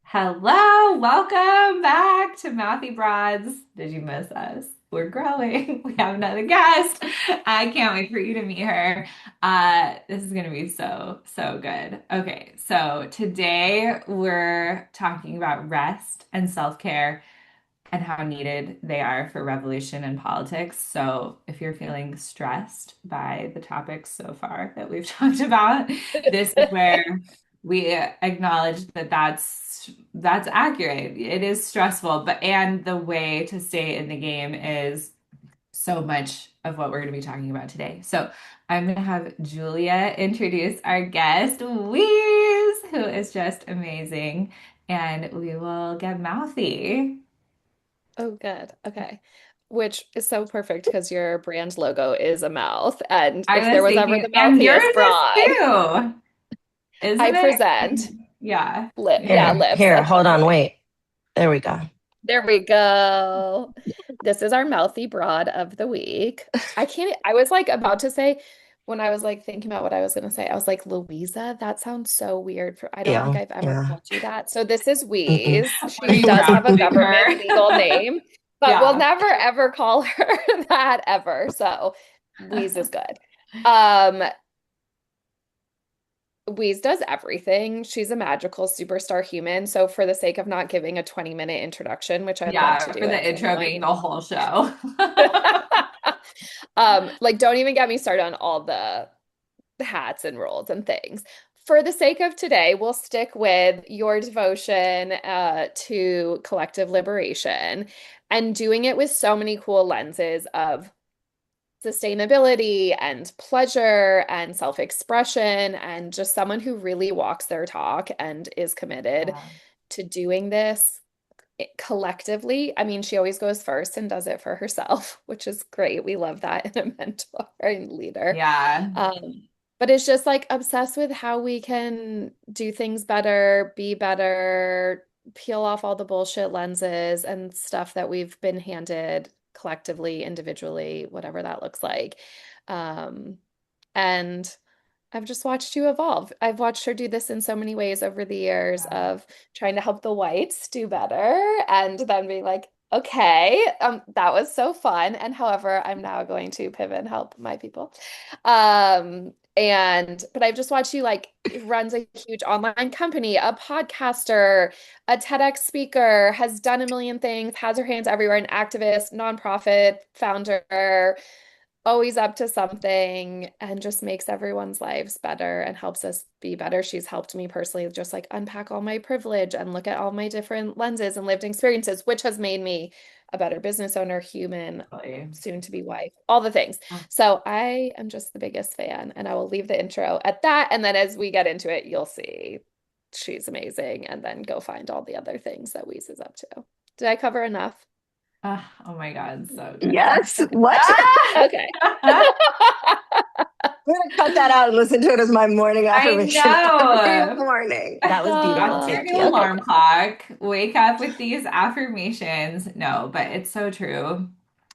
Hello, welcome back to Mouthy Broads. Did you miss us? We're growing. We have another guest. I can't wait for you to meet her. This is going to be so good. Okay, so today we're talking about rest and self-care and how needed they are for revolution in politics. So, if you're feeling stressed by the topics so far that we've talked about, this is where we acknowledge that that's accurate. It is stressful, but and the way to stay in the game is so much of what we're going to be talking about today. So, I'm going to have Julia introduce our guest, Weeze, who is just amazing, and we will get mouthy. Oh, good. Okay. Which is so perfect because your brand logo is a mouth. And if I there was was ever thinking, the and yours mouthiest is broad, too, I isn't it? present Yeah. yeah, Yeah. lips. Here, That's hold on, perfect. wait. There we go. There we go. This is our mouthy broad of the week. I was like about to say, when I was like thinking about what I was going to say, I was like, Louisa, that sounds so weird I don't think Yeah, I've ever yeah. called you that. So this is Mm-mm. Wheeze. Are She you does proud have to a leave her? government legal name, but we'll Yeah. never ever call her that ever. So Wheeze is good. Um, Weeze does everything. She's a magical superstar human. So for the sake of not giving a 20-minute introduction, which I'd love to Yeah, for do the at some intro being point. the whole show. Like don't even get me started on all the hats and roles and things. For the sake of today, we'll stick with your devotion to collective liberation and doing it with so many cool lenses of sustainability and pleasure and self-expression and just someone who really walks their talk and is committed Yeah. to doing this collectively. I mean, she always goes first and does it for herself, which is great. We love that in a mentor and leader. Yeah. But it's just like obsessed with how we can do things better, be better, peel off all the bullshit lenses and stuff that we've been handed collectively, individually, whatever that looks like. Um, and I've just watched you evolve. I've watched her do this in so many ways over the years Yeah. of trying to help the whites do better and then being like, okay, that was so fun. And however, I'm now going to pivot and help my people. But I've just watched you like runs a huge online company, a podcaster, a TEDx speaker, has done a million things, has her hands everywhere, an activist, nonprofit founder, always up to something and just makes everyone's lives better and helps us be better. She's helped me personally just like unpack all my privilege and look at all my different lenses and lived experiences, which has made me a better business owner, human, Totally. soon to be wife, all the things. So I am just the biggest fan and I will leave the intro at that. And then as we get into it, you'll see she's amazing and then go find all the other things that Weeze is up to. Did I cover enough? Oh my God, so good. Yes. What? Okay. I'm gonna cut that out and listen to it as my morning I affirmation every know. morning. That was beautiful. That's your Thank new you. Okay, alarm clock. Wake up with these affirmations. No, but it's so true.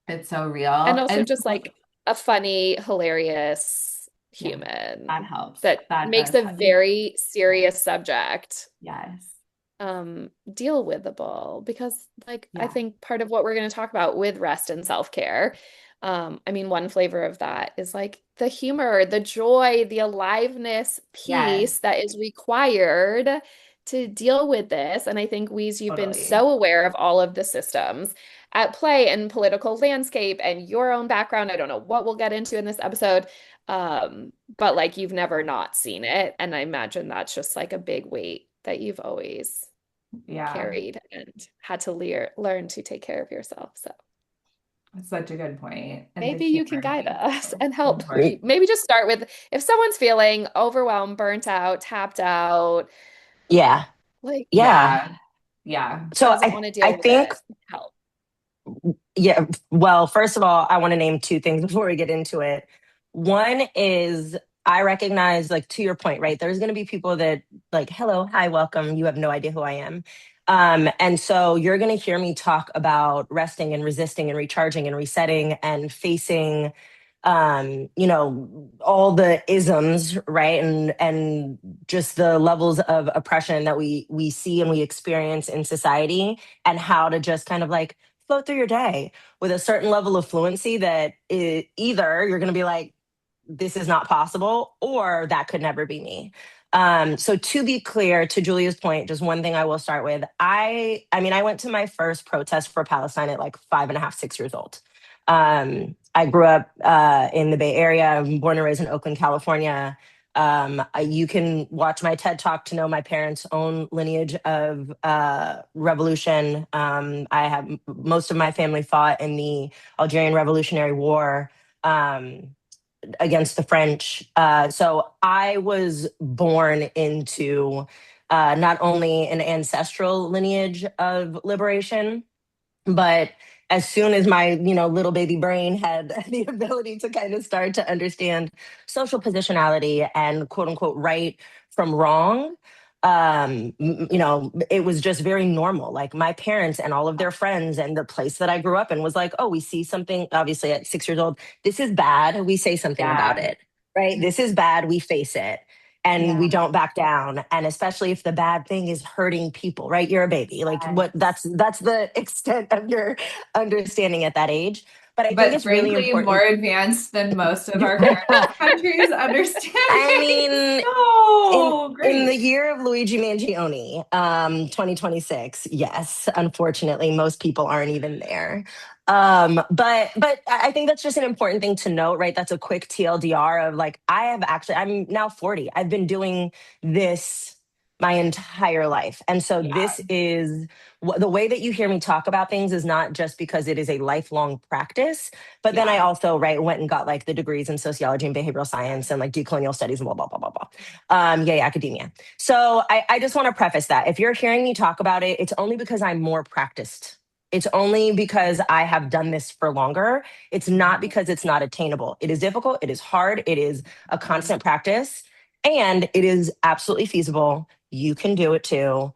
It's so and real. also And just so, like a funny, hilarious yeah, human that helps. that That makes does a help. very serious subject Yes. deal withable because like I Yeah. think part of what we're going to talk about with rest and self-care, I mean one flavor of that is like the humor, the joy, the aliveness Yes. piece that is required to deal with this. And I think Weeze, you've been Totally. so aware of all of the systems at play and political landscape and your own background. I don't know what we'll get into in this episode. But like you've never not seen it. And I imagine that's just like a big weight that you've always Yeah. carried and had to learn to take care of yourself. So That's such a good point. And the maybe you can humor guide piece us too. and help. Important. Maybe just start with if someone's feeling overwhelmed, burnt out, tapped out, Yeah. like Yeah. Yeah. Yeah. So doesn't want to I deal with think, it, help. yeah, well, first of all, I want to name two things before we get into it. One is I recognize, like, to your point, right? There's going to be people that, like, hello, hi, welcome. You have no idea who I am. And so you're going to hear me talk about resting and resisting and recharging and resetting and facing all the isms, right? And just the levels of oppression that we see and we experience in society, and how to just kind of like float through your day with a certain level of fluency that either you're going to be like, this is not possible, or that could never be me. So to be clear, to Julia's point, just one thing I will start with. I mean, I went to my first protest for Palestine at like 5.5, 6 years old. I grew up in the Bay Area. I'm born and raised in Oakland, California. You can watch my TED Talk to know my parents' own lineage of revolution. I have most of my family fought in the Algerian Revolutionary War. Against the French. So I was born into not only an ancestral lineage of liberation, but as soon as my little baby brain had the ability to kind of start to understand social positionality and quote unquote right from wrong, it was just very normal. Like my parents and all of their friends and the place that I grew up in was like, oh, we see something, obviously at 6 years old, this is bad, we say something about Yeah. it, right? This is bad, we face it, and Yeah. we don't back down. And especially if the bad thing is hurting people, right? You're a baby, like what, Yes. that's the extent of your understanding at that age. But I think But it's really frankly, more important. advanced than most of our parent countries' I understanding. mean, in So in the great. year of Luigi Mangione, 2026, yes, unfortunately, most people aren't even there. But I think that's just an important thing to note, right? That's a quick TLDR of like, I'm now 40. I've been doing this my entire life. And so Yeah. this is the way that you hear me talk about things is not just because it is a lifelong practice, but then I Yeah. also, right, went and got like the degrees in sociology and behavioral science and like decolonial studies and blah, blah, blah, blah, blah. Yay, academia. So I just want to preface that. If you're hearing me talk about it, it's only because I'm more practiced. It's only because I have done this for longer. It's not because it's not attainable. It is difficult. It is hard. It is a Mhm. constant practice. And it is absolutely feasible. You can do it too.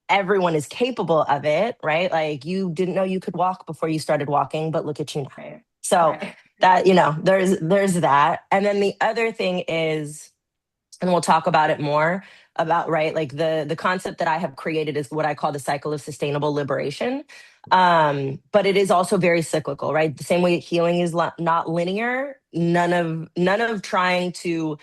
Everyone is capable of it, right? Like you didn't know you could walk before you started walking, but look at you now. Right. So Right. that, there's that. And then the other thing is, and we'll talk about it more about, right, like the concept that I have created is what I call the cycle of sustainable liberation. But it is also very cyclical, right? The same way healing is not linear. None of trying to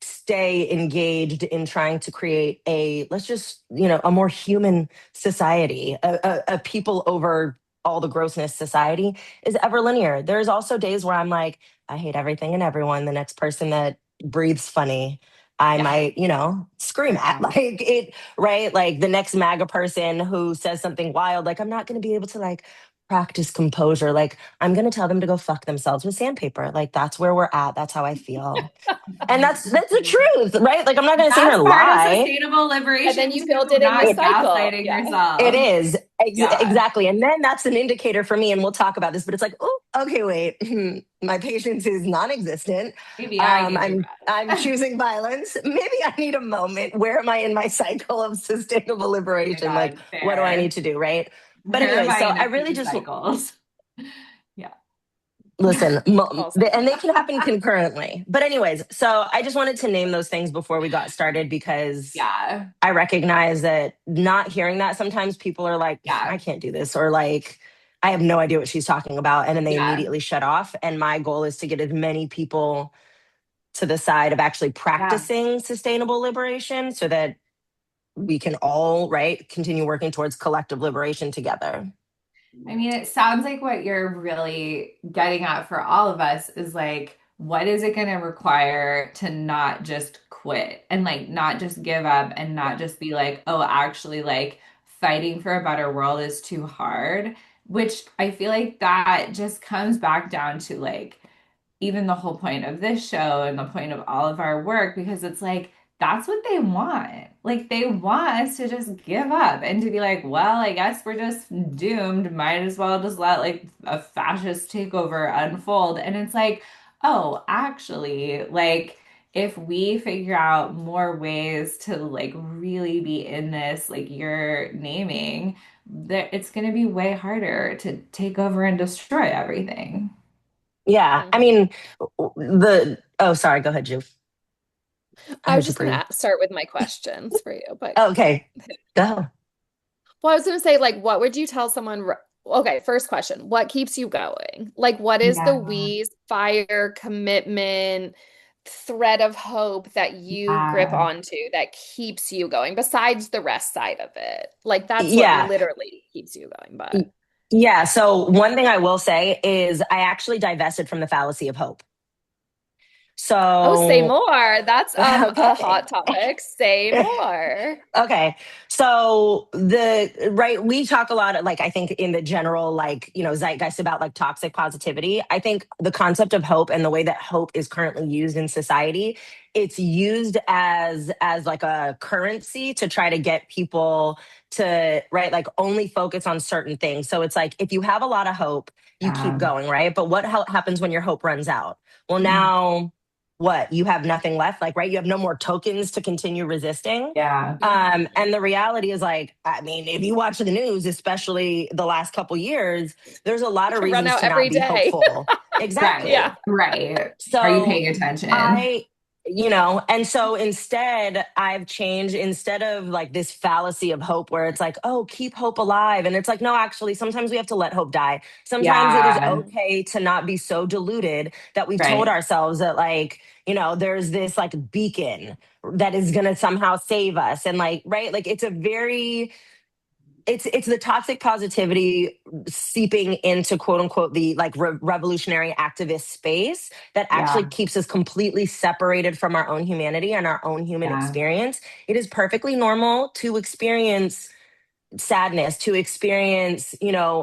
stay engaged in trying to create a, let's just, a more human society, a people over all the grossness society is ever linear. There's also days where I'm like, I hate everything and everyone. The next person that breathes funny, I Yeah. might, scream at, Yeah. like it, right? Like the next MAGA person who says something wild, like I'm not going to be able to like practice composure. Like I'm going to tell them to go fuck themselves with sandpaper. Like that's where we're at. That's how I feel. And that's the truth, right? Like I'm not going to sit here That's and part of lie. sustainable And then liberation you too, build it in the It, not cycle. gaslighting Yeah. it yourself. is Yeah. exactly, and then that's an indicator for me. And we'll talk about this, but it's like, oh, okay, wait, my patience is non-existent. Maybe I need to I'm rest. choosing violence. Maybe I need a moment. Where am I in my cycle of sustainable Oh my liberation? Like, God, what do I need fair. to do, right? But Where am anyway, I so in I a really few just cycles? Yeah. listen, Also. and they can happen concurrently. But anyways, so I just wanted to name those things before we got started because Yeah. I recognize that not hearing that, sometimes people are like, I Yeah. can't do this, or like, I have no idea what she's talking about. And then they Yeah. immediately shut off. And my goal is to get as many people to the side of actually Yeah. practicing sustainable liberation so that we can all, right, continue working towards collective liberation together. I mean, it sounds like what you're really getting at for all of us is like, what is it going to require to not just quit and like not just give up and not just be like, oh, actually, like fighting for a better world is too hard, which I feel like that just comes back down to like, even the whole point of this show and the point of all of our work because it's like that's what they want. Like they want us to just give up and to be like, well, I guess we're just doomed. Might as well just let like a fascist takeover unfold. And it's like, oh, actually, like if we figure out more ways to like really be in this, like you're naming, that it's going to be way harder to take over and destroy everything. Yeah. I Mhm. mean, oh, sorry. Go ahead, Juve. I I was heard you just going breathe. to start with my questions for you, but Oh, okay. Go. well, I was going to say, like, what would you tell someone? Okay, first question. What keeps you going? Like, what is the Yeah. Weeze fire, commitment, thread of hope that you grip Yeah. onto that keeps you going besides the rest side of it? Like, that's what Yeah. literally keeps you going. Y- But Yeah. So one thing I will say is I actually divested from the fallacy of hope. oh, say So, more. That's a okay. hot topic. Say more. Okay. So right, we talk a lot, like, I think in the general, like, zeitgeist about like toxic positivity. I think the concept of hope and the way that hope is currently used in society, it's used as like a currency to try to get people to, right, like only focus on certain things. So it's like if you have a lot of hope, you keep Yeah. going, right? But what happens when your hope runs out? Well, Mm. now what? You have nothing left, like, right? You have no more tokens to continue resisting. Yeah. Mhm. And the reality is, like, I mean, if you watch the news, especially the last couple years, there's a lot of Run reasons out to not every be day. hopeful. Yeah. Right. Exactly. Right. Are you So paying attention? I, and so instead I've changed, instead of like this fallacy of hope where it's like, oh, keep hope alive. And it's like, no, actually, sometimes we have to let hope die. Sometimes it is Yeah. okay to not be so deluded that we've told Right. ourselves that, like, there's this like beacon that is going to somehow save us. And like, right, like it's a very, it's the toxic positivity seeping into quote unquote the like revolutionary activist space that actually Yeah. keeps us completely separated from our own humanity and our own human Yeah. experience. It is perfectly normal to experience sadness, to experience,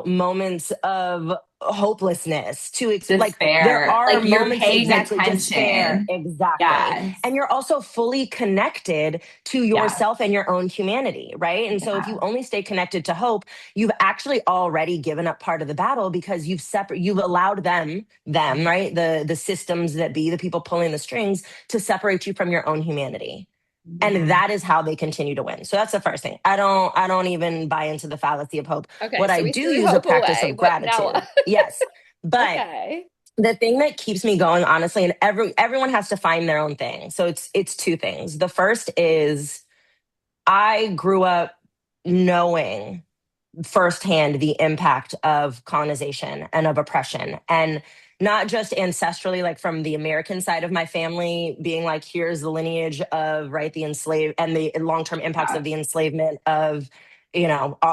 moments of hopelessness, like there Despair. are Like you're moments, paying exactly, despair, attention. exactly. Yes. And you're also fully connected to Yes. yourself and your own humanity, right? And so if you Yeah. only stay connected to hope, you've actually already given up part of the battle because you've allowed them, right? The systems that be, the people pulling the strings, to separate you from your own humanity, and Yeah. that is how they continue to win. So that's the first thing. I don't even buy into the fallacy of hope. Okay, What I so we do threw use a hope practice away. of What now? gratitude, yes. But Okay. the thing that keeps me going, honestly, and everyone has to find their own thing, so it's two things. The first is I grew up knowing firsthand the impact of colonization and of oppression, and not just ancestrally, like from the American side of my family, being like, here's the lineage of, right, the enslaved and the long-term impacts of Yeah. the enslavement of,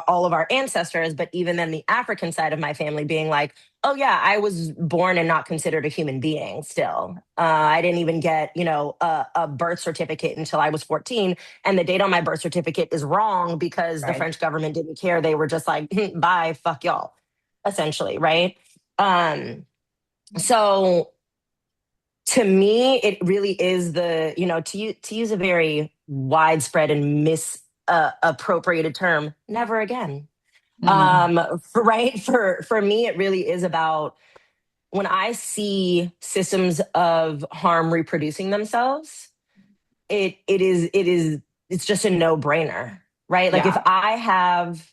all of our ancestors, but even then the African side of my family being like, oh yeah, I was born and not considered a human being still. I didn't even get, a birth certificate until I was 14, and the date on my birth certificate is wrong because the Right. French government didn't care. They were just like, bye, fuck y'all, essentially, right? Um, so to me, it really is to use a very widespread and misappropriated term, never again. Mm. Right? For me, it really is about when I see systems of harm reproducing themselves, it's just a no-brainer, right? Like if Yeah. I have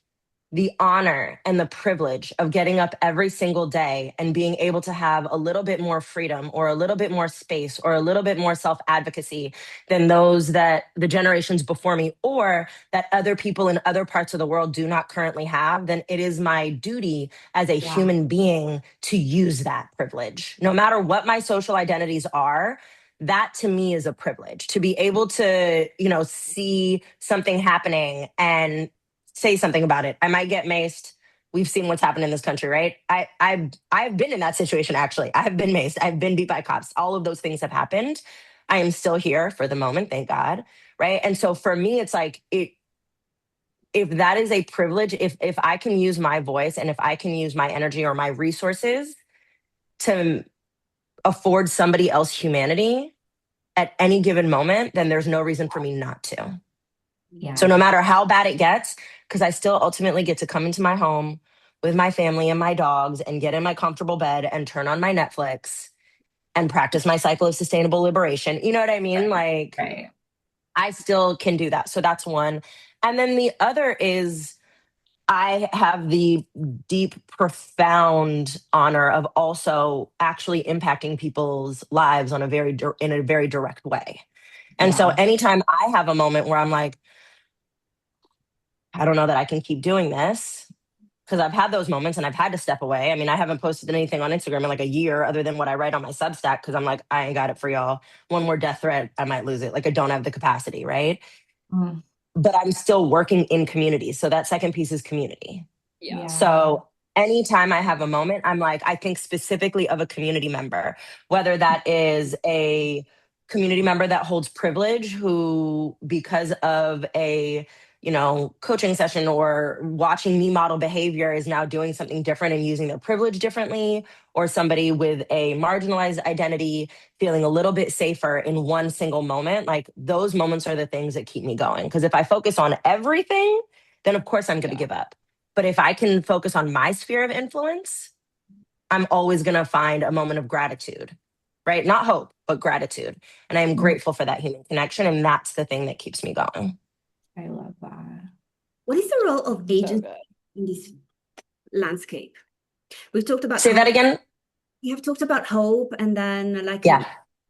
the honor and the privilege of getting up every single day and being able to have a little bit more freedom or a little bit more space or a little bit more self-advocacy than those that the generations before me or that other people in other parts of the world do not currently have, then it is my duty as a Yeah. human being to use that privilege. No matter what my social identities are, that to me is a privilege to be able to, see something happening and say something about it. I might get maced. We've seen what's happened in this country, right? I've been in that situation actually. I have been maced. I've been beat by cops. All of those things have happened. I am still here for the moment, thank God, right? And so for me, it's like if that is a privilege, if I can use my voice and if I can use my energy or my resources to afford somebody else humanity at any given moment, then there's no reason for me not to. So Yeah. no matter how bad it gets, because I still ultimately get to come into my home with my family and my dogs and get in my comfortable bed and turn on my Netflix and practice my cycle of sustainable liberation. You know what I mean? Right. Like Right. I still can do that. So that's one. And then the other is I have the deep, profound honor of also actually impacting people's lives on in a very direct way. And so Yeah. anytime I have a moment where I'm like, I don't know that I can keep doing this, because I've had those moments and I've had to step away. I mean, I haven't posted anything on Instagram in like a year other than what I write on my Substack because I'm like, I ain't got it for y'all. One more death threat, I might lose it. Like I don't have the capacity, right? Mm. But I'm still working in community. So that second piece is community. Yeah. Yeah. So anytime I have a moment, I'm like, I think specifically of a community member, whether that is a community member that holds privilege who, because of a coaching session or watching me model behavior is now doing something different and using their privilege differently, or somebody with a marginalized identity feeling a little bit safer in one single moment. Like those moments are the things that keep me going. Because if I focus on everything, then of course I'm going to Yeah. give up. But if I can focus on my sphere of influence, I'm always going to find a moment of gratitude, right? Not hope, but gratitude. And I'm Mm. grateful for that human connection. And that's the thing that keeps me going. I love that. What is the role of So agency good. in this landscape? We've talked about Say that hope. again. We have talked about hope, and then Yeah.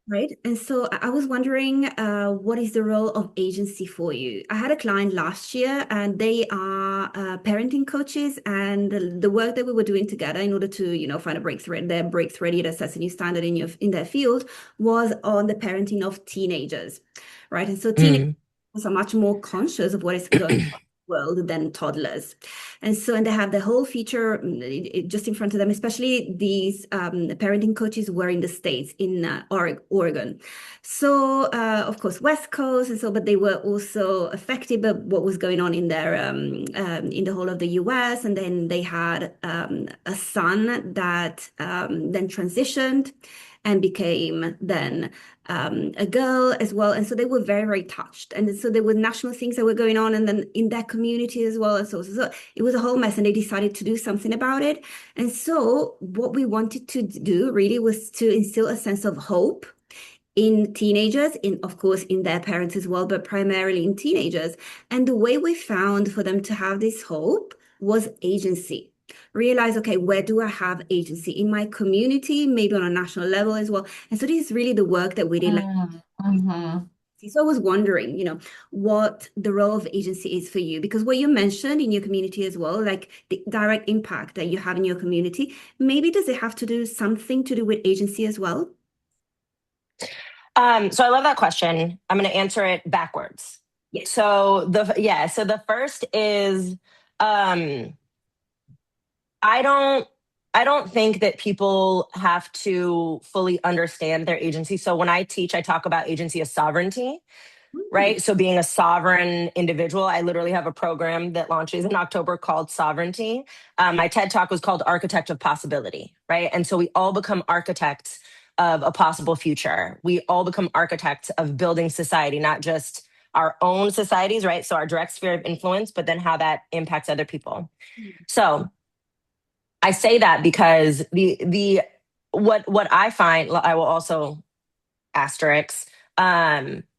right? And so I was wondering, what is the role of agency for you? I had a client last year, and they are parenting coaches, and the work that we were doing together in order to, find a breakthrough, their breakthrough ready to assess a new standard in their field was on the parenting of teenagers, right? And so teenagers Mm. are much more conscious of what is going on in the world than toddlers. And they have the whole feature just in front of them, especially these parenting coaches were in the States, in Oregon. So, of course, West Coast, and so, but they were also affected by what was going on in their in the whole of the US. And then they had a son that then transitioned and became then a girl as well. And so they were very, very touched. And so there were national things that were going on, and then in that community as well. And so it was a whole mess, and they decided to do something about it. And so what we wanted to do really was to instill a sense of hope in teenagers, in of course in their parents as well, but primarily in teenagers. And the way we found for them to have this hope was agency. Realize, okay, where do I have agency in my community, maybe on a national level as well? And so this is really the work that we did. Mm-hmm. So I was wondering, what the role of agency is for you, because what you mentioned in your community as well, like the direct impact that you have in your community, maybe does it have to do something to do with agency as well? So I love that question. I'm going to answer it backwards. Yes. So the first is, I don't think that people have to fully understand their agency. So when I teach, I talk about agency as sovereignty, right? So being a sovereign individual, I literally have a program that launches in October called Sovereignty. My TED Talk was called Architect of Possibility, right? And so we all become architects of a possible future. We all become architects of building society, not just our own societies, right? So our direct sphere of influence, but then how that impacts other people. So I say that because what I find, I will also asterisk.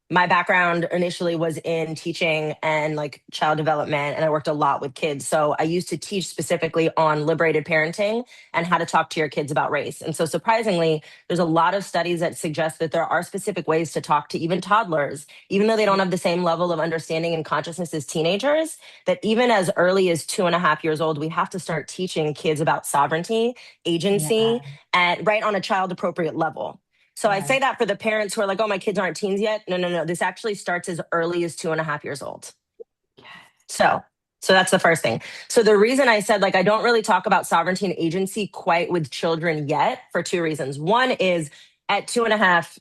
My background initially was in teaching and like child development, and I worked a lot with kids. So I used to teach specifically on liberated parenting and how to talk to your kids about race. And so surprisingly, there's a lot of studies that suggest that there are specific ways to talk to even toddlers, even though they don't have the same level of understanding and consciousness as teenagers, that even as early as 2.5 years old, we have to start teaching kids about sovereignty, agency, Yeah. and right on a child appropriate level. So I say that for the parents who are like, oh, my kids aren't teens yet. No, no, no. This actually starts as early as 2.5 years old. Yes. So that's the first thing. So the reason I said, like, I don't really talk about sovereignty and agency quite with children yet for two reasons. One is at 2.5,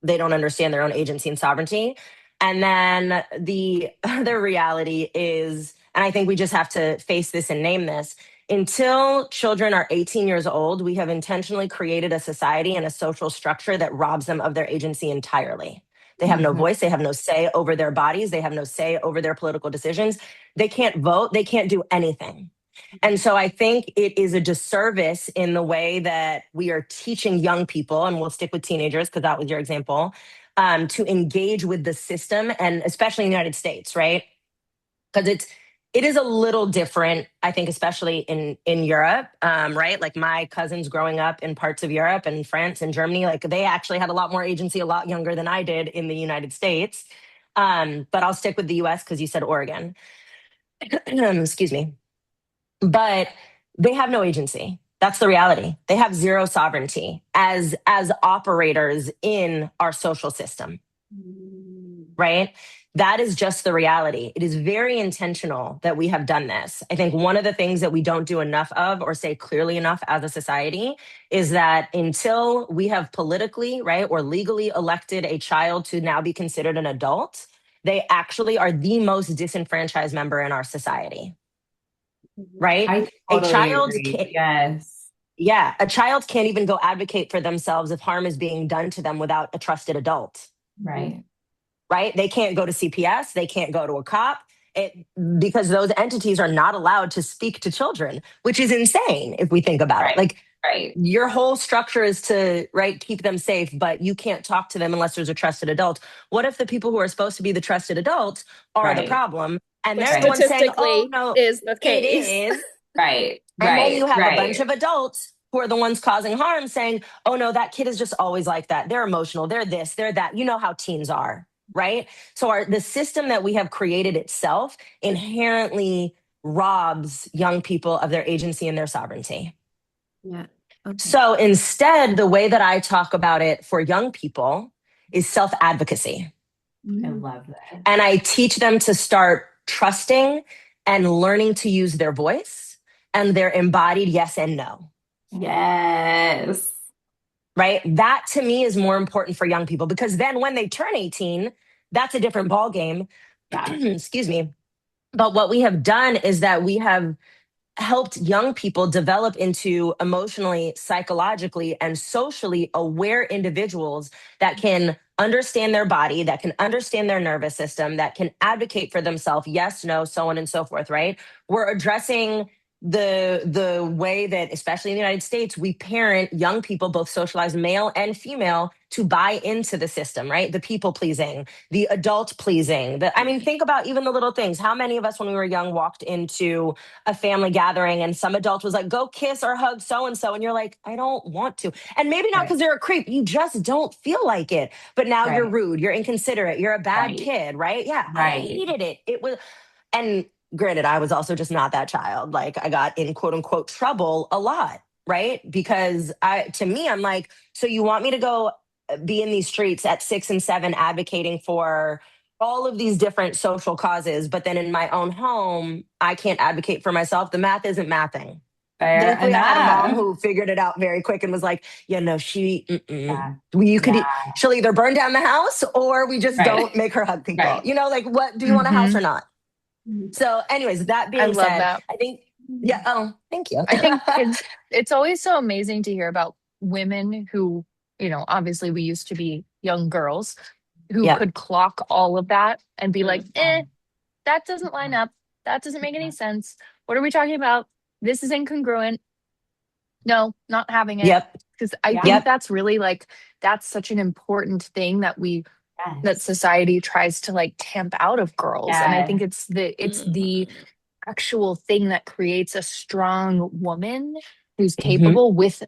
they don't understand their own agency and sovereignty. And then the other reality is, and I think we just have to face this and name this, until children are 18 years old, we have intentionally created a society and a social structure that robs them of their agency entirely. They have no Mm-hmm. voice. They have no say over their bodies. They have no say over their political decisions. They can't vote. They can't do anything. And so I think it is a disservice in the way that we are teaching young people, and we'll stick with teenagers because that was your example, to engage with the system, and especially in the United States, right? Because It is a little different, I think, especially in Europe, right? Like my cousins growing up in parts of Europe and France and Germany, like they actually had a lot more agency a lot younger than I did in the United States. But I'll stick with the US because you said Oregon. Excuse me. But they have no agency. That's the reality. They have zero sovereignty as operators in our social system, right? That is just the reality. It is very intentional that we have done this. I think one of the things that we don't do enough of or say clearly enough as a society is that until we have politically, right, or legally elected a child to now be considered an adult, they actually are the most disenfranchised member in our society, right? I A totally child agree. can't, Yes. yeah, a child can't even go advocate for themselves if harm is being done to them without a trusted adult, Right. right? They can't go to CPS, they can't go to a cop because those entities are not allowed to speak to children, which is insane if we think about it. Right. Like Right. your whole structure is to, right, keep them safe, but you can't talk to them unless there's a trusted adult. What if the people who are supposed to be the trusted adults are the Right. problem and Which they're the Right. ones saying, oh statistically no, is the it case. is. Right. And then you Right. have a bunch Right. of adults who are the ones causing harm saying, oh no, that kid is just always like that. They're emotional. They're this, they're that. You know how teens are, right? So the system that we have created itself inherently robs young people of their agency and their sovereignty. Yeah. Okay. So instead, the way that I talk about it for young people is self advocacy. I Mm. love that. And I teach them to start trusting and learning to use their voice and their embodied yes and no. Yes. Right? That to me is more important for young people because then when they turn 18, that's a different ball game. Yeah. Excuse me. But what we have done is that we have helped young people develop into emotionally, psychologically, and socially aware individuals that can understand their body, that can understand their nervous system, that can advocate for themselves, yes, no, so on and so forth, right? We're addressing the way that, especially in the United States, we parent young people, both socialized male and female, to buy into the system, right? The people pleasing, the adult pleasing. I mean, think about even the little things. How many of us, when we were young, walked into a family gathering and some adult was like, go kiss or hug so and so. And you're like, I don't want to. And maybe not Right. because they're a creep. You just don't feel like it. But now you're Right. rude. You're inconsiderate. You're a bad Right. kid, right? Yeah. I Right. hated it. It was, and granted, I was also just not that child. Like I got in quote unquote trouble a lot, right? Because to me, I'm like, so you want me to go be in these streets at 6 and 7 advocating for all of these different social causes, but then in my own home, I can't advocate for myself. The math isn't mathing. Fair Thankfully, I had a mom enough. who figured it out very quick and was like, yeah, no, Yeah. you could, Yeah. she'll either burn down the house or we just Right. don't make her hug people. Right. You know, like what, do you want a house or not? So anyways, that I being love said, that. I think, yeah, oh, thank you. I think it's always so amazing to hear about women who, obviously we used to be young girls who Yeah. could clock all of that and be like, that doesn't line up. That doesn't make any sense. What are we talking about? This is incongruent. No, not having it. Yep. Because I Yeah. think Yep. that's really that's such an important thing that that Yes. society tries to tamp out of girls. And I think Yes. it's the actual thing that creates a strong woman who's Mhm. capable with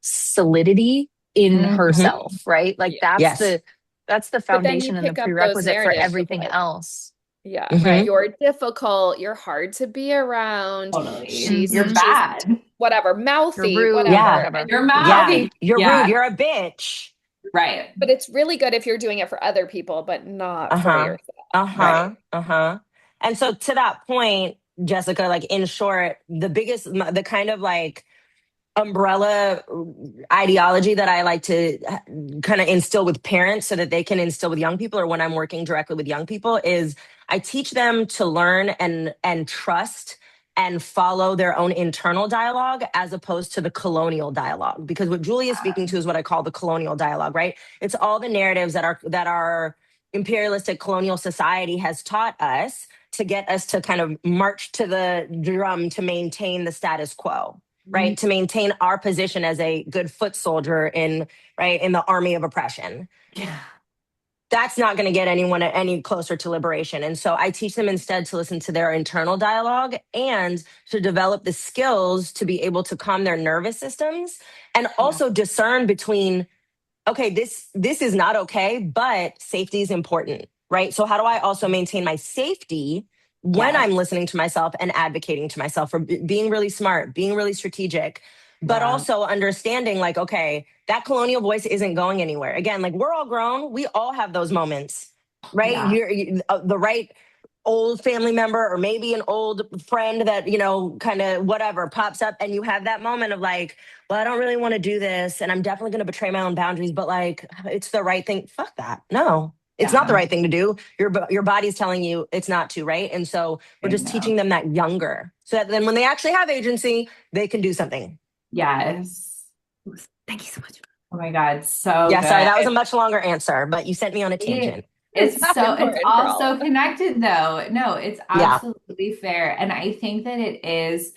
solidity in Mhm. herself, right? Like Yes. that's the But then you foundation and the pick up those prerequisite for narratives of everything else. yeah, Mhm. you're difficult, you're hard to be around. Totally. She's You're Mhm. bad. whatever, You're mouthy, rude, Yeah. whatever. whatever. And You're Yeah. mouthy. You're Yeah. rude. You're a bitch. Right. but it's really good if you're doing it for other people, but not for Uh-huh. yourself. Uh-huh. Right. Uh-huh. And so to that point, Jessica, like in short, the kind of umbrella ideology that I like to kind of instill with parents so that they can instill with young people, or when I'm working directly with young people, is I teach them to learn and trust and follow their own internal dialogue as opposed to the colonial dialogue. Because what Julie is speaking to is what I call the colonial dialogue, right? It's all the narratives that our imperialistic colonial society has taught us to get us to kind of march to the drum to maintain the status quo, right? To maintain our position as a good foot soldier in the army of oppression. Yeah. that's not going to get anyone any closer to liberation. And so I teach them instead to listen to their internal dialogue and to develop the skills to be able to calm their nervous systems and also discern between, okay, this is not okay, but safety is important, right? So how do I also maintain my safety when I'm listening to myself and advocating to myself for being really smart, being really strategic, but also understanding like, okay, that colonial voice isn't going anywhere. Again, like we're all grown. We all have those moments, right? The right old family member or maybe an old friend that, kind of whatever pops up and you have that moment of like, well, I don't really want to do this and I'm definitely going to betray my own boundaries, but like, it's the right thing. Fuck that. No, it's not the right thing to do. Your body's telling you it's not to, right? And so we're just teaching them that younger so that then when they actually have agency, they can do something. Yes. Thank you so much. Oh my God. So good. Sorry, that was a much longer answer, but you sent me on a tangent. It's all so connected though. No, it's absolutely fair. And I think that it is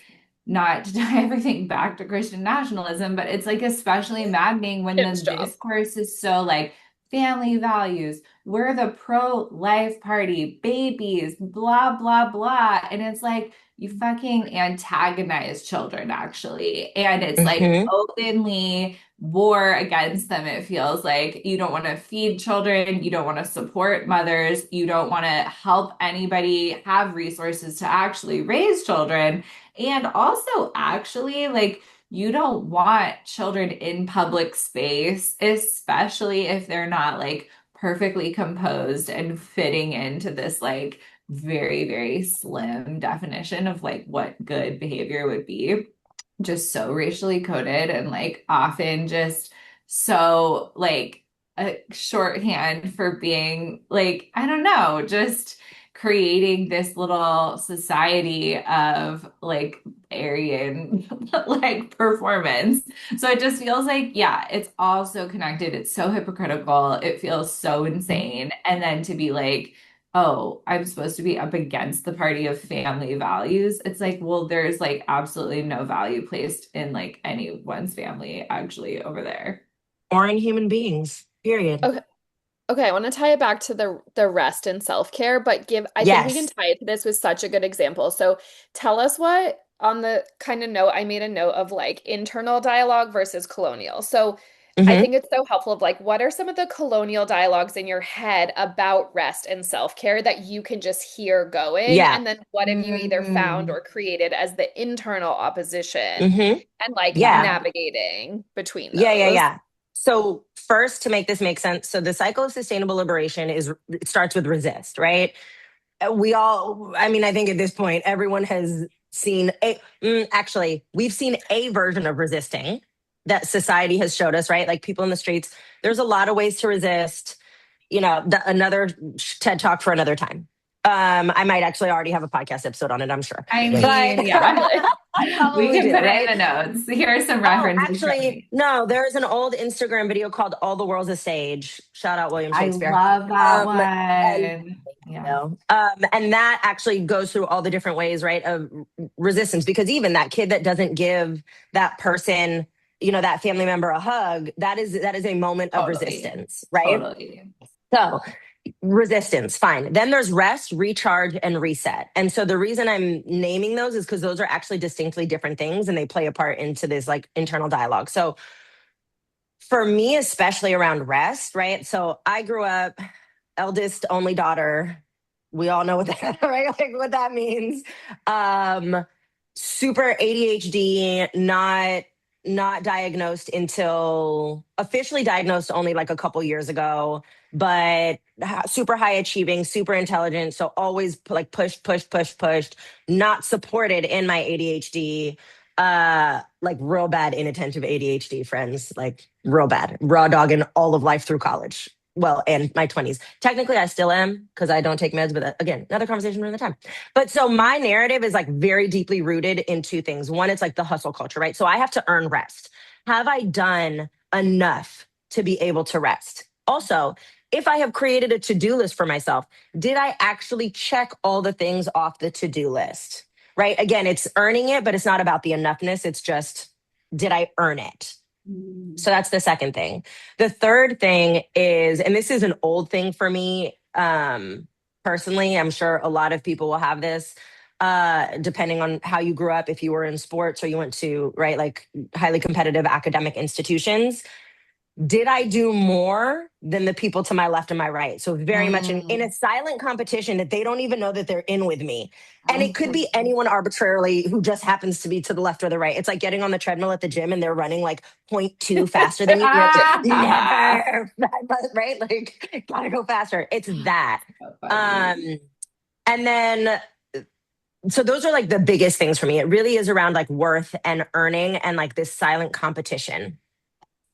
not to tie everything back to Christian nationalism, but it's like especially maddening when the discourse is so like family values, we're the pro-life party, babies, blah, blah, blah. And it's like you fucking antagonize children actually. And it's like openly war against them. It feels like you don't want to feed children, you don't want to support mothers, you don't want to help anybody have resources to actually raise children. And also, actually, like, you don't want children in public space, especially if they're not like perfectly composed and fitting into this like very, very slim definition of like what good behavior would be. Just so racially coded and like often just so like a shorthand for being like, I don't know, just creating this little society of like Aryan like performance. So it just feels like, it's all so connected. It's so hypocritical. It feels so insane. And then to be like, oh, I'm supposed to be up against the party of family values. It's like, well, there's like absolutely no value placed in like anyone's family actually over there. Or in human beings, period. Okay, I want to tie it back to the rest and self-care, but I think we can tie it to this with such a good example. So tell us what on the kind of note, I made a note of like internal dialogue versus colonial. So I think it's so helpful of like, what are some of the colonial dialogues in your head about rest and self-care that you can just hear going? Yeah. And then what have you either found or created as the internal opposition and like navigating between those? Yeah. So first, to make this make sense, so the cycle of sustainable liberation it starts with resist, right? I think at this point, everyone has seen we've seen a version of resisting that society has showed us, right? Like people in the streets, there's a lot of ways to resist, another TED talk for another time. I might actually already have a podcast episode on it, I'm sure. I mean, we can put it in the notes. Here are some references. No, there's an old Instagram video called All the World's a Stage. Shout out William Shakespeare. I love that one. And that actually goes through all the different ways, right, of resistance, because even that kid that doesn't give that person, that family member a hug, that is a moment of resistance, right? Totally. So resistance, fine. Then there's rest, recharge, and reset. And so the reason I'm naming those is because those are actually distinctly different things and they play a part into this like internal dialogue. So for me, especially around rest, right? So I grew up eldest only daughter. We all know what that, right? Like what that means. Super ADHD, not diagnosed until officially diagnosed only like a couple years ago, but super high achieving, super intelligent. So always like pushed, not supported in my ADHD, like real bad inattentive ADHD, friends, like real bad, raw dog in all of life through college. Well, and my 20s. Technically, I still am because I don't take meds, but again, another conversation another time. But so my narrative is like very deeply rooted in two things. One, it's like the hustle culture, right? So I have to earn rest. Have I done enough to be able to rest? Also, if I have created a to-do list for myself, did I actually check all the things off the to-do list, right? Again, it's earning it, but it's not about the enoughness. It's just, did I earn it? So that's the second thing. The third thing is, and this is an old thing for me, personally, I'm sure a lot of people will have this, depending on how you grew up, if you were in sports or you went to, right, like highly competitive academic institutions. Did I do more than the people to my left and my right? So very much in a silent competition that they don't even know that they're in with me. And it could be anyone arbitrarily who just happens to be to the left or the right. It's like getting on the treadmill at the gym and they're running like 0.2 faster than you. You're like, never, right? Like, gotta go faster. It's that. So funny. And then, so those are like the biggest things for me. It really is around like worth and earning and like this silent competition.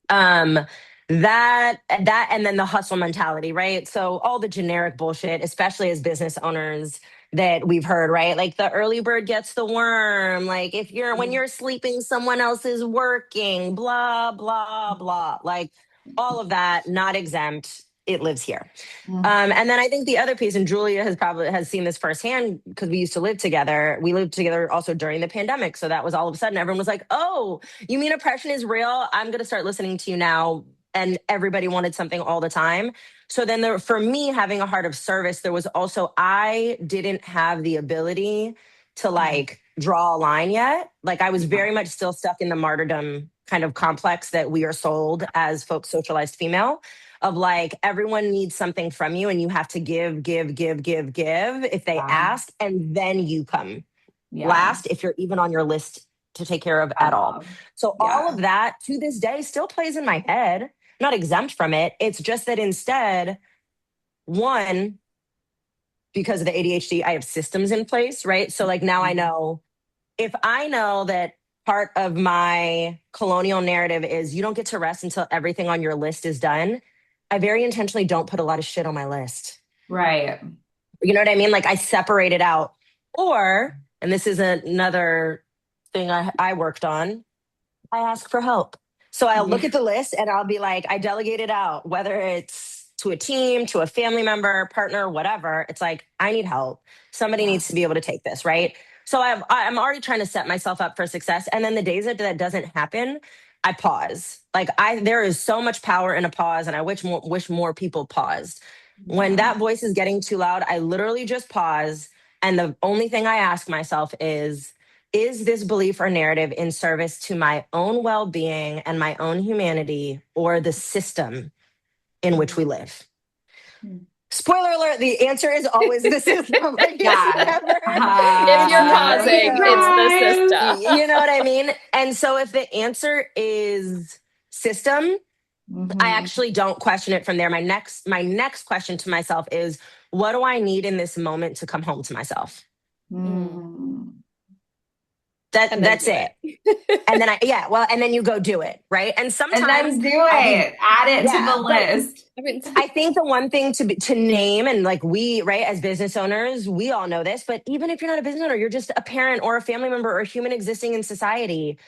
um that and then the hustle mentality, right? So all the generic bullshit, especially as business owners, that we've heard, right? Like the early bird gets the worm, like if you're when you're sleeping someone else is working, blah blah blah, like all of that, not exempt, it lives here. And then I think the other piece, and Julia has seen this firsthand because we used to live together. We lived together also during the pandemic. So that was all of a sudden everyone was like, oh, you mean oppression is real? I'm going to start listening to you now. And everybody wanted something all the time. So then for me, having a heart of service, there was also, I didn't have the ability to like draw a line yet. Like I was very much still stuck in the martyrdom kind of complex that we are sold as folks socialized female, of like everyone needs something from you and you have to give if they ask, and then you come last if you're even on your list to take care of at all. So all of that to this day still plays in my head, not exempt from it. It's just that instead, one, because of the ADHD, I have systems in place, right? So like now I know, if I know that part of my colonial narrative is you don't get to rest until everything on your list is done, I very intentionally don't put a lot of shit on my list. Right. You know what I mean? Like I separate it out. Or, and this is another thing I worked on, I ask for help. So I'll look at the list and I'll be like, I delegate it out, whether it's to a team, to a family member, partner, whatever. It's like, I need help. Somebody needs to be able to take this, right? So I'm already trying to set myself up for success. And then the days that doesn't happen, I pause. Like there is so much power in a pause, and I wish more people paused. When that voice is getting too loud, I literally just pause. And the only thing I ask myself is this belief or narrative in service to my own well-being and my own humanity, or the system in which we live? Spoiler alert, the answer is always the system. Like, If you're pausing, it's the system. You know what I mean? And so if the answer is system, I actually don't question it from there. My next question to myself is, what do I need in this moment to come home to myself? That's it. And then and then you go do it, right? And sometimes and then do it. Add it to the list. I think the one thing to name, and like we, right, as business owners, we all know this, but even if you're not a business owner, you're just a parent or a family member or a human existing in society.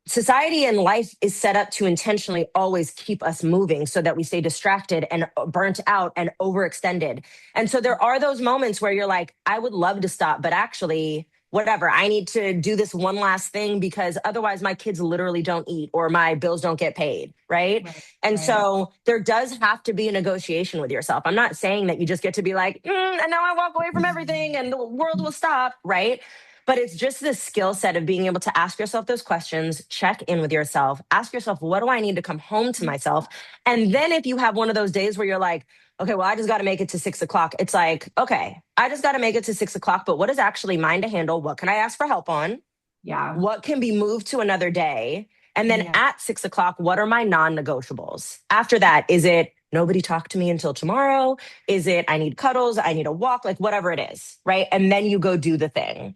Society and life is set up to intentionally always keep us moving so that we stay distracted and burnt out and overextended. And so there are those moments where you're like, I would love to stop, but actually, whatever, I need to do this one last thing because otherwise my kids literally don't eat or my bills don't get paid, right? And so there does have to be a negotiation with yourself. I'm not saying that you just get to be like, and now I walk away from everything and the world will stop, right? But it's just this skill set of being able to ask yourself those questions, check in with yourself, ask yourself, what do I need to come home to myself? And then if you have one of those days where you're like, okay, well, I just got to make it to 6 o'clock. It's like, okay, I just got to make it to 6 o'clock, but what is actually mine to handle? What can I ask for help on? What can be moved to another day? And then at 6 o'clock, what are my non-negotiables? After that, is it nobody talk to me until tomorrow? Is it I need cuddles? I need a walk, like whatever it is, right? And then you go do the thing.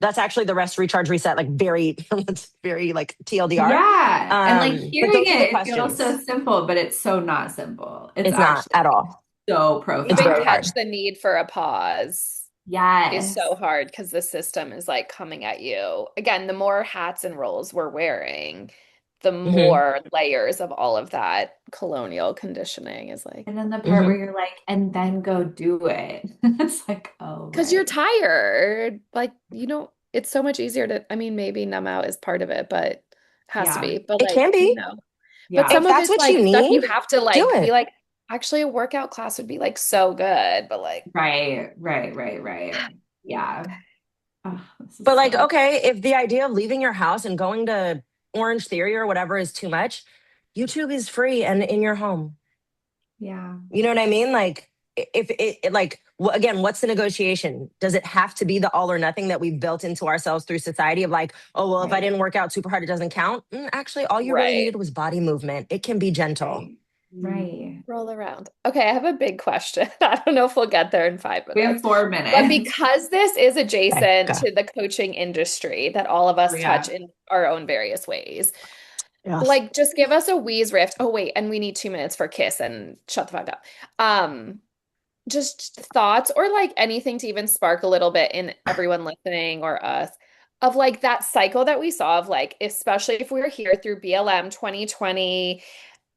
That's actually the rest, recharge, reset, like very very like TLDR. And like hearing it feels questions. so simple, but it's so not simple. It's not at all. So profound. It's very hard. The need for a pause is so hard because the system is like coming at you. Again, the more hats and roles we're wearing, the more layers of all of that colonial conditioning is like. And then the part where you're like, and then go do it. It's like, oh. Because you're tired. Like, you don't it's so much easier to, I mean, maybe numb out is part of it, but has to Yeah. be. But It can like, you be. know, but Yeah. some If of that's it's what you like stuff you need, have to do like be it. like, actually a workout class would be like so good, but like, Right. Yeah. Oh, this But is like, so, okay, if the idea of leaving your house and going to Orange Theory or whatever is too much, YouTube is free and in your home. yeah. You know what I mean? Like, if like, again, what's the negotiation? Does it have to be the all or nothing that we've built into ourselves through society of like, oh, well, if I Right. didn't work out super hard, it doesn't count? Actually, all you really right. needed was body movement. It can be gentle. Right. Roll around. Okay, I have a big question. I don't know if we'll get there in five We have minutes. four But minutes. because this is Okay, adjacent go. to the coaching industry that all of Oh, us touch yeah. in our own various ways, Yes. like just give us a Weeze riff. Oh, wait, and we need 2 minutes for kiss and shut the fuck up. Um, just thoughts or like anything to even spark a little bit in everyone listening or us of like that cycle that we saw of like, especially if we were here through BLM 2020,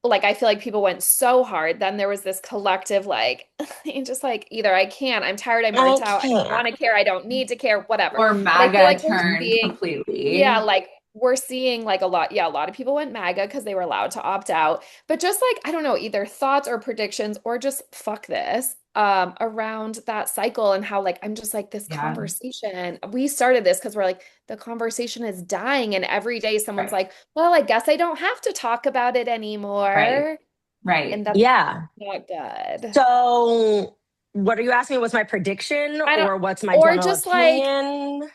like I feel like people went so hard. Then there was this collective like, and just like either I can't, I'm tired, I'm I burnt out, I don't want can't. to care, I don't need to care, whatever. Or But I feel MAGA like we're turned seeing, yeah, completely. like we're seeing like a lot, yeah, a lot of people went MAGA because they were allowed to opt out. But just like, I don't know, either thoughts or predictions or just fuck this. Around that cycle and how like I'm just like this Yeah. conversation. We started this because we're like the conversation is dying, and every day someone's Right. like, "Well, I guess I don't have to talk about it Right. anymore." Right. And that's Yeah. not good. So, what are you asking me? What's my prediction I don't, or what's my or general just like opinion?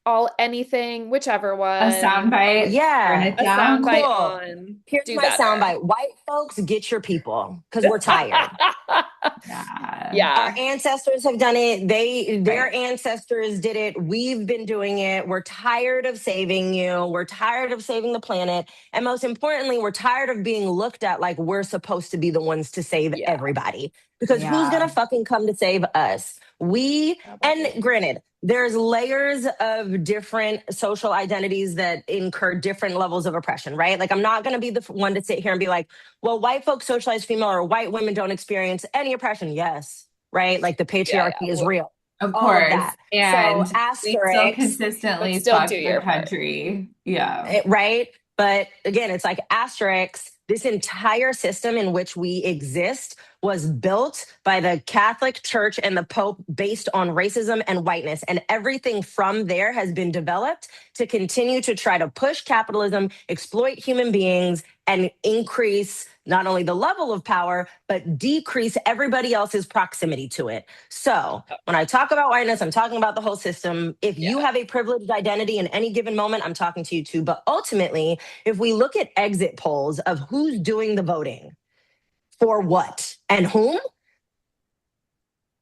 all anything, whichever A one, soundbite. Burn Yeah. it a down. soundbite Cool. on, Here's do my better. soundbite. White folks, get your people because we're tired. Yeah. Our Yeah, ancestors have done it. Their Right. ancestors did it. We've been doing it. We're tired of saving you. We're tired of saving the planet. And most importantly, we're tired of being looked at like we're supposed to be the ones to save yeah, everybody. Because who's Yeah. gonna fucking come to save us? And probably. granted, there's layers of different social identities that incur different levels of oppression, right? Like I'm not gonna be the one to sit here and be like, well, white folks socialize female or white women don't experience any oppression. Yes, right? Like the Yeah, patriarchy is yeah. real, Of all of course. that. So, And we still asterisks, But consistently still do fuck the your part. country. Yeah. right? But again, it's like asterisks. This entire system in which we exist was built by the Catholic Church and the Pope based on racism and whiteness. And everything from there has been developed to continue to try to push capitalism, exploit human beings, and increase not only the level of power, but decrease everybody else's proximity to it. So when I talk about whiteness, I'm talking about the whole system. If you Yeah, have a privileged identity in any given moment, I'm talking to you too. But ultimately, if we look at exit polls of who's doing the voting for what and whom,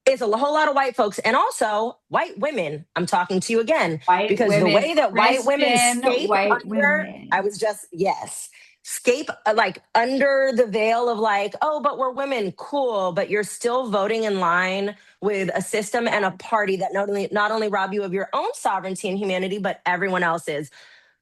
it's a whole lot of white folks and also white women. I'm talking to you again White because the women, way that white women Christian escape white under, I women. was just, yes, escape like under the veil of like, oh, but we're women, cool, but you're still voting in line with a system and a Yeah. party that not only rob you of your own sovereignty and humanity, but everyone else's.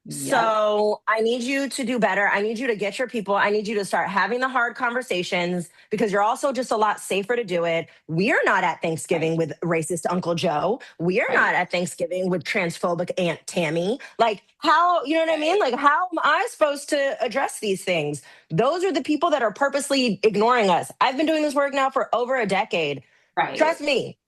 Yep. So I need you to do better. I need you to get your people. I need you to start having the hard conversations because you're also just a lot safer to do it. We're not at Right. Thanksgiving with racist Uncle Joe. We're not Right. at Thanksgiving with transphobic Aunt Tammy. Like, how, you know what I mean? right. Like, how am I supposed to address these things? Those are the people that are purposely ignoring us. I've been doing this work now for over a decade. Trust Right. me,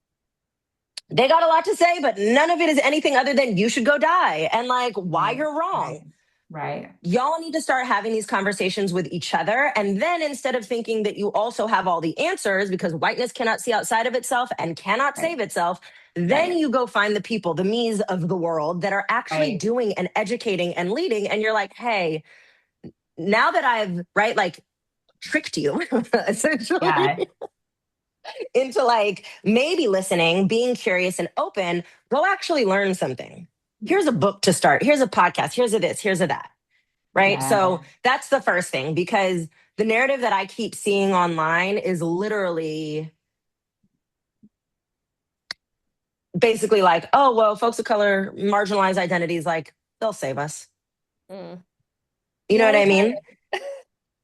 they got a lot to say, but none of it is anything other than you should go die and like why Right. you're wrong. Right. Right. Y'all need to start having these conversations with each other. And then instead of thinking that you also have all the answers because whiteness cannot see outside of itself and cannot Right. save itself, then Right. you go find the people, the me's of the world that are actually Right. doing and educating and leading. And you're like, hey, now that I've, right, like tricked you essentially Yeah. into like maybe listening, being curious and open, go actually learn something. Here's a book to start. Here's a podcast. Here's a this. Here's a that. Right. Yeah. So that's the first thing because the narrative that I keep seeing online is literally basically like, oh, well, folks of color, marginalized identities, like they'll save us. Mm. You know Yeah, what we're I tired. mean?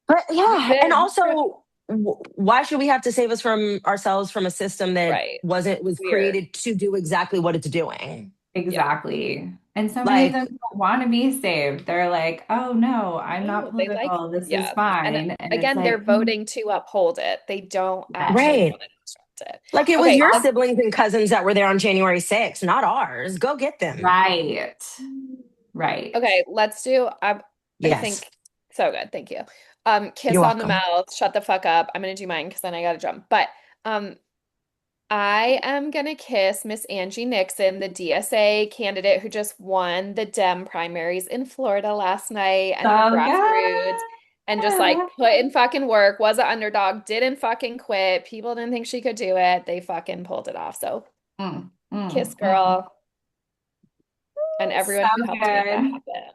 But We've yeah. And been. also, why should we have to save us from ourselves from a system that Right. was Weird. created to do exactly what it's doing? Yeah. Exactly. And so many of Like, them don't want to be saved. They're like, oh no, I'm not No, they like, political. This is yeah. And fine. And it's again, they're like, voting to uphold it. They don't yes, actually right. want to disrupt it. Like it was Okay, your let's siblings and cousins that were there on January 6th, not ours. Go get them. right. Right. okay, let's do I Yes. think so good. Thank you. You're Kiss on the welcome. mouth, shut the fuck up. I'm gonna do mine because then I gotta jump. But um I am gonna kiss Miss Angie Nixon, the DSA candidate who just won the Dem primaries in Florida last night, and her So grassroots, and just like good. put in fucking work, was an underdog, didn't fucking quit. People didn't think she could do it. They fucking pulled it off. So kiss Mm. girl and So everyone who helped make that good. happen.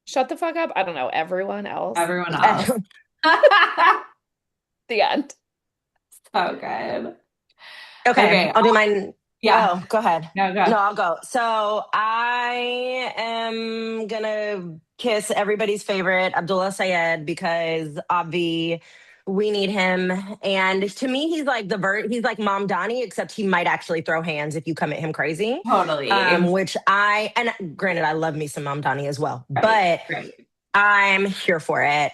Shut the fuck up. I don't know, everyone else. Everyone else. The end. So good. Okay, Okay. I'll do mine. Yeah. Oh, go ahead. No, No, go. I'll go. So I am gonna kiss everybody's favorite, Abdullah Sayed, because Obvi, we need him. And to me, he's like he's like Mom Donnie, except he might actually throw hands if you come at him crazy. Totally. Which and granted, I love me some Mom Donnie as well, Right. but Right. I'm here for it.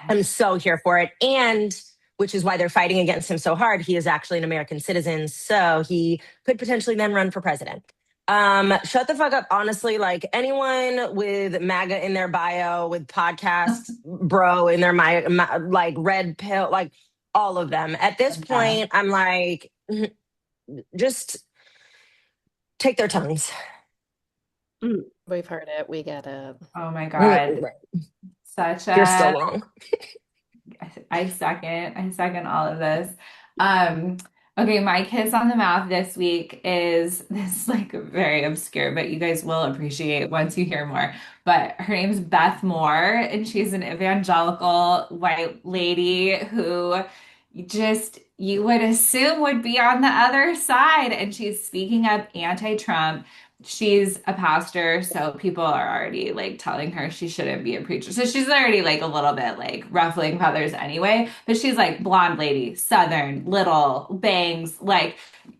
I'm Yes. so here for it. And which is why they're fighting against him so hard. He is actually an American citizen. So he could potentially then run for president. Shut the fuck up. Honestly, like anyone with MAGA in their bio, with podcast bro in their like red pill, like all of them. At this Yeah. point, I'm like, just take their tongues. Mm. We've heard it. We get it. Oh my God. Right. Such You're still a wrong. I second all of this. Um, okay, my kiss on the mouth this week is this like very obscure, but you guys will appreciate once you hear more. But her name's Beth Moore, and she's an evangelical white lady who you would assume would be on the other side, and she's speaking up anti-Trump. She's a pastor, so people are already like telling her she shouldn't be a preacher. So she's already like a little bit like ruffling feathers anyway. But she's like blonde lady, southern, little bangs, like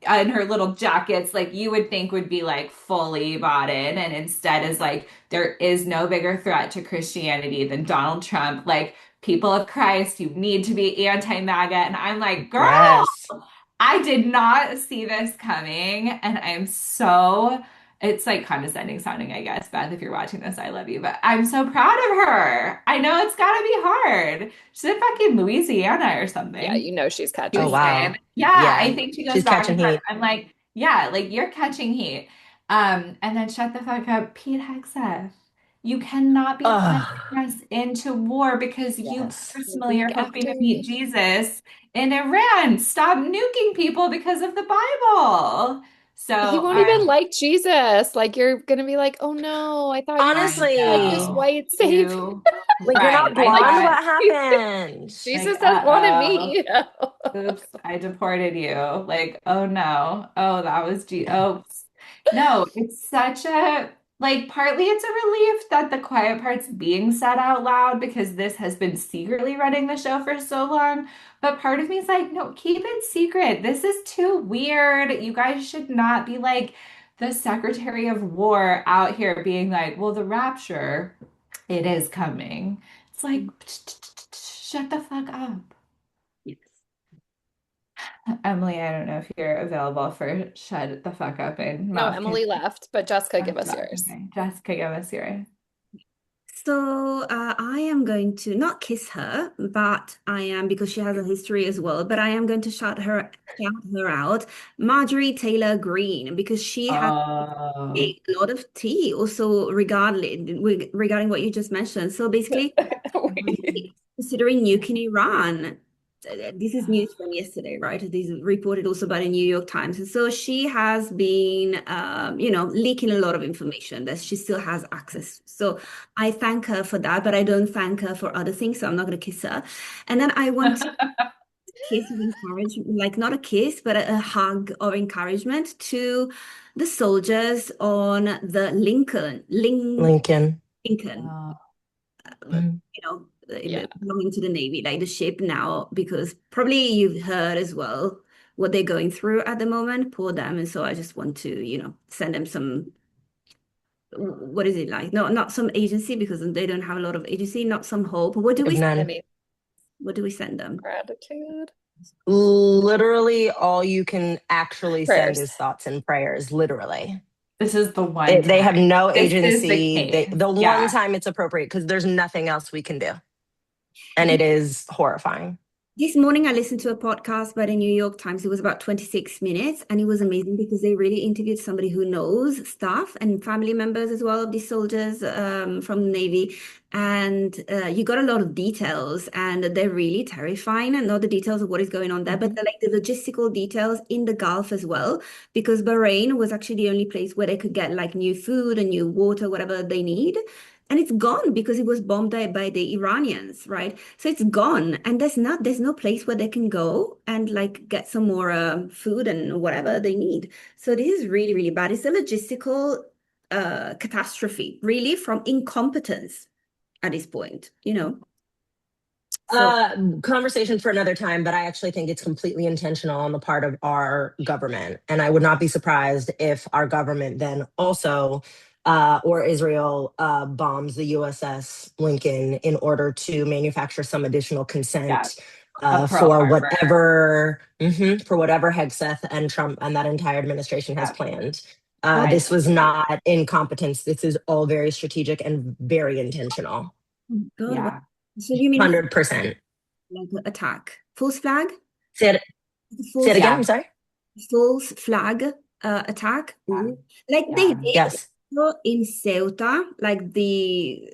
in her little jackets, like you would think would be like fully bought in, and instead is like there is no bigger threat to Christianity than Donald Trump. Like people of Christ, you need to be anti-MAGA. And I'm like, girl, Yes. I did not see this coming, and I'm so it's like condescending sounding, I guess, Beth, if you're watching this, I love you, but I'm so proud of her. I know it's gotta be hard. She's in fucking Louisiana or Yeah, something. you know she's She Oh, catching was heat. saying, wow. yeah, I Yeah. think she goes She's back catching and forth. heat. I'm like, yeah, like you're catching heat. And then shut the fuck up, Pete Hegseth. You cannot be plunging Oh, us into war because you yes. personally Week are hoping after to meet week. Jesus in Iran. Stop nuking people because of the Bible. So He won't even like Jesus. Like you're gonna be like, oh no, I thought you I like this Honestly, know. white savior. You like you're right. not I Like blonde? got What happened? Jesus like, has wanted uh-oh. me. Oops, I deported you. Like, oh no. Oh, that was oh. No, it's such a like partly it's a relief that the quiet part's being said out loud because this has been secretly running the show for so long. But part of me is like, no, keep it secret. This is too weird. You guys should not be like the Secretary of War out here being like, well, the rapture, it is coming. It's like, shut the fuck up. Yes. Emily, I don't know if you're available for shut the fuck up and No, mouth kiss. Emily left, but Jessica, give us yours. Okay, Jessica, give us yours. So I am going to not kiss her, but I am because she has a history as well. But I am going to shout her out, Marjorie Taylor Greene, because she has Oh, a lot of tea also regarding what you just mentioned. So basically, Wait. considering nuking Iran. This is news from yesterday, right? This is reported also by the New York Times. And so she has been, leaking a lot of information that she still has access. So I thank her for that, but I don't thank her for other things. So I'm not going to kiss her. And then I want to kiss of encouragement, like not a kiss, but a hug of encouragement to the soldiers on the Lincoln. Lincoln oh, Mhm. Yeah. belonging to the Navy, like the ship now, because probably you've heard as well what they're going through at the moment. Poor them. And so I just want to, send them some what is it like? No, not some agency because they don't have a lot of agency, not some hope. What do If we none. what do we send them? Gratitude. Literally, all you can actually send Prayers. is thoughts and prayers. Literally, This is the one they have time. no This is the agency. case. The one Yeah. time it's appropriate because there's nothing else we can do, and it is horrifying. This morning, I listened to a podcast by the New York Times. It was about 26 minutes, and it was amazing because they really interviewed somebody who knows stuff and family members as well of these soldiers from the Navy. And you got a lot of details, and they're really terrifying. And not the details of what is going on there, but like the logistical details in the Gulf as well, because Bahrain was actually the only place where they could get like new food and new water, whatever they need. And it's gone because it was bombed by the Iranians, right? So it's gone, and there's no place where they can go and like get some more food and whatever they need. So this is really, really bad. It's a logistical catastrophe, really, from incompetence at this point, you know. So Conversation for another time, but I actually think it's completely intentional on the part of our government. And I would not be surprised if our government then also, or Israel, bombs the USS Lincoln in order to manufacture some additional Yeah. consent A Pearl for Harbor. whatever Hegseth and Trump and that entire administration has Yeah. planned. I This was not incompetence. This is all very strategic and very intentional. God, Yeah. so you mean a 100%. like attack, false flag, Say it, say it false again. I'm Yeah. sorry. false flag attack. Yeah. Ooh. Like they Yeah. did Yes. in Ceuta, like the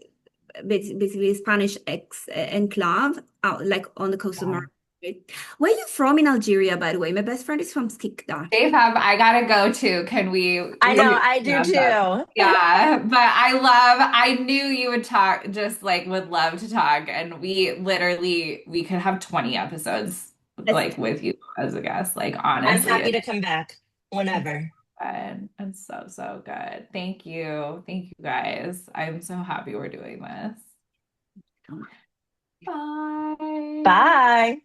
basically Spanish ex enclave out like on the coast of Yeah. Morocco. Right? Where are you from in Algeria, by the way? My best friend is from Skikda. Dave, I gotta go too. Can I know, we I do wrap up? too. Yeah, but I knew you would talk, just like would love to talk. And we could have 20 episodes Let's like with you as a guest. Like I'm honestly, happy to come back it's whenever. fun. It's so, so good. Thank you. Thank you guys. I'm so happy we're doing this. do Bye. Bye.